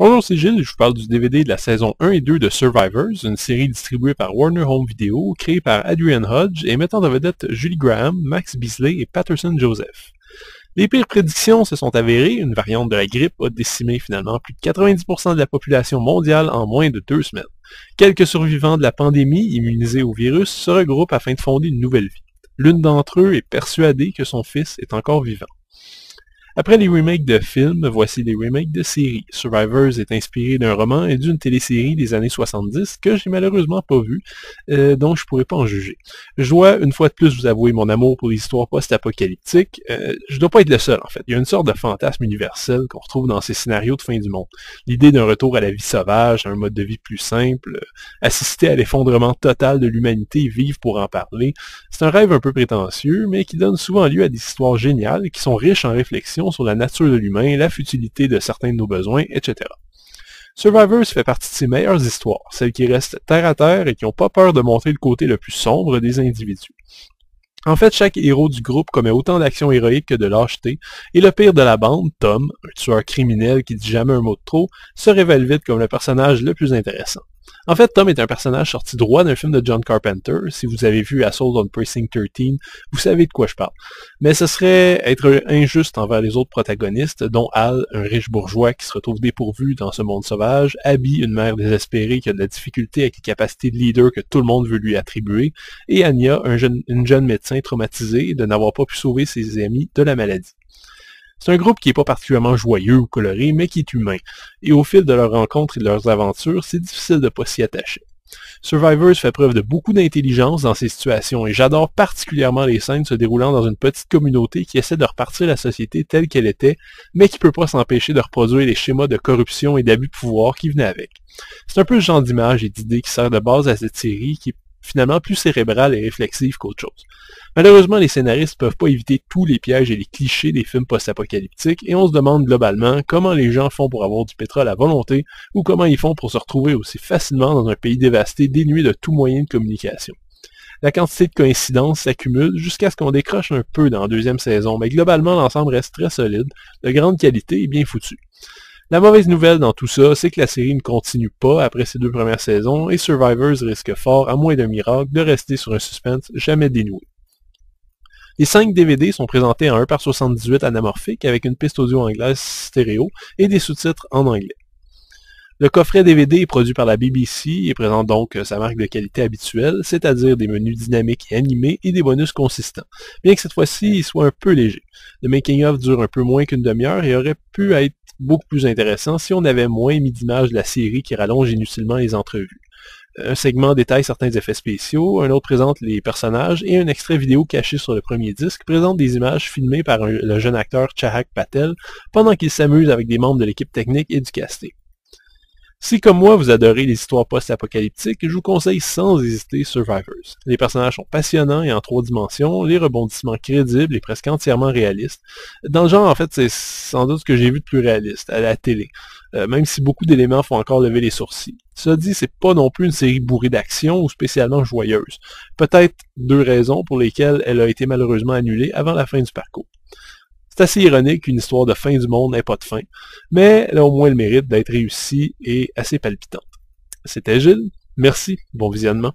Bonjour, c'est Gilles, je vous parle du DVD de la saison 1 et 2 de Survivors, une série distribuée par Warner Home Video, créée par Adrian Hodge et mettant en vedette Julie Graham, Max Beasley et Patterson Joseph. Les pires prédictions se sont avérées, une variante de la grippe a décimé finalement plus de 90% de la population mondiale en moins de 2 semaines. Quelques survivants de la pandémie, immunisés au virus, se regroupent afin de fonder une nouvelle vie. L'une d'entre eux est persuadée que son fils est encore vivant. Après les remakes de films, voici les remakes de séries. Survivors est inspiré d'un roman et d'une télésérie des années 70 que j'ai malheureusement pas vu, donc je pourrais pas en juger. Je dois une fois de plus vous avouer mon amour pour les histoires post-apocalyptiques. Je dois pas être le seul en fait. Il y a une sorte de fantasme universel qu'on retrouve dans ces scénarios de fin du monde. L'idée d'un retour à la vie sauvage, à un mode de vie plus simple, assister à l'effondrement total de l'humanité et vivre pour en parler. C'est un rêve un peu prétentieux, mais qui donne souvent lieu à des histoires géniales et qui sont riches en réflexions sur la nature de l'humain, la futilité de certains de nos besoins, etc. Survivors fait partie de ses meilleures histoires, celles qui restent terre à terre et qui n'ont pas peur de montrer le côté le plus sombre des individus. En fait, chaque héros du groupe commet autant d'actions héroïques que de lâcheté, et le pire de la bande, Tom, un tueur criminel qui dit jamais un mot de trop, se révèle vite comme le personnage le plus intéressant. En fait, Tom est un personnage sorti droit d'un film de John Carpenter. Si vous avez vu Assault on Precinct 13, vous savez de quoi je parle. Mais ce serait être injuste envers les autres protagonistes, dont Al, un riche bourgeois qui se retrouve dépourvu dans ce monde sauvage, Abby, une mère désespérée qui a de la difficulté avec les capacités de leader que tout le monde veut lui attribuer, et Anya, une jeune médecin traumatisée de n'avoir pas pu sauver ses amis de la maladie. C'est un groupe qui n'est pas particulièrement joyeux ou coloré, mais qui est humain, et au fil de leurs rencontres et de leurs aventures, c'est difficile de ne pas s'y attacher. Survivors fait preuve de beaucoup d'intelligence dans ces situations, et j'adore particulièrement les scènes se déroulant dans une petite communauté qui essaie de repartir la société telle qu'elle était, mais qui ne peut pas s'empêcher de reproduire les schémas de corruption et d'abus de pouvoir qui venaient avec. C'est un peu ce genre d'image et d'idée qui sert de base à cette série, qui est finalement plus cérébrale et réflexive qu'autre chose. Malheureusement, les scénaristes ne peuvent pas éviter tous les pièges et les clichés des films post-apocalyptiques, et on se demande globalement comment les gens font pour avoir du pétrole à volonté, ou comment ils font pour se retrouver aussi facilement dans un pays dévasté, dénué de tout moyen de communication. La quantité de coïncidences s'accumule jusqu'à ce qu'on décroche un peu dans la deuxième saison, mais globalement, l'ensemble reste très solide, de grande qualité et bien foutu. La mauvaise nouvelle dans tout ça, c'est que la série ne continue pas après ses 2 premières saisons, et Survivors risque fort, à moins d'un miracle, de rester sur un suspense jamais dénoué. Les 5 DVD sont présentés en 1:78 anamorphique avec une piste audio anglaise stéréo et des sous-titres en anglais. Le coffret DVD est produit par la BBC et présente donc sa marque de qualité habituelle, c'est-à-dire des menus dynamiques et animés et des bonus consistants, bien que cette fois-ci il soit un peu léger. Le making-of dure un peu moins qu'une demi-heure et aurait pu être beaucoup plus intéressant si on avait moins mis d'images de la série qui rallonge inutilement les entrevues. Un segment détaille certains effets spéciaux, un autre présente les personnages, et un extrait vidéo caché sur le premier disque présente des images filmées par le jeune acteur Chahak Patel pendant qu'il s'amuse avec des membres de l'équipe technique et du casting. Si comme moi vous adorez les histoires post-apocalyptiques, je vous conseille sans hésiter Survivors. Les personnages sont passionnants et en 3 dimensions, les rebondissements crédibles et presque entièrement réalistes. Dans le genre, en fait, c'est sans doute ce que j'ai vu de plus réaliste à la télé, même si beaucoup d'éléments font encore lever les sourcils. Cela dit, c'est pas non plus une série bourrée d'action ou spécialement joyeuse. Peut-être 2 raisons pour lesquelles elle a été malheureusement annulée avant la fin du parcours. C'est assez ironique qu'une histoire de fin du monde n'ait pas de fin, mais elle a au moins le mérite d'être réussie et assez palpitante. C'était Gilles, merci, bon visionnement.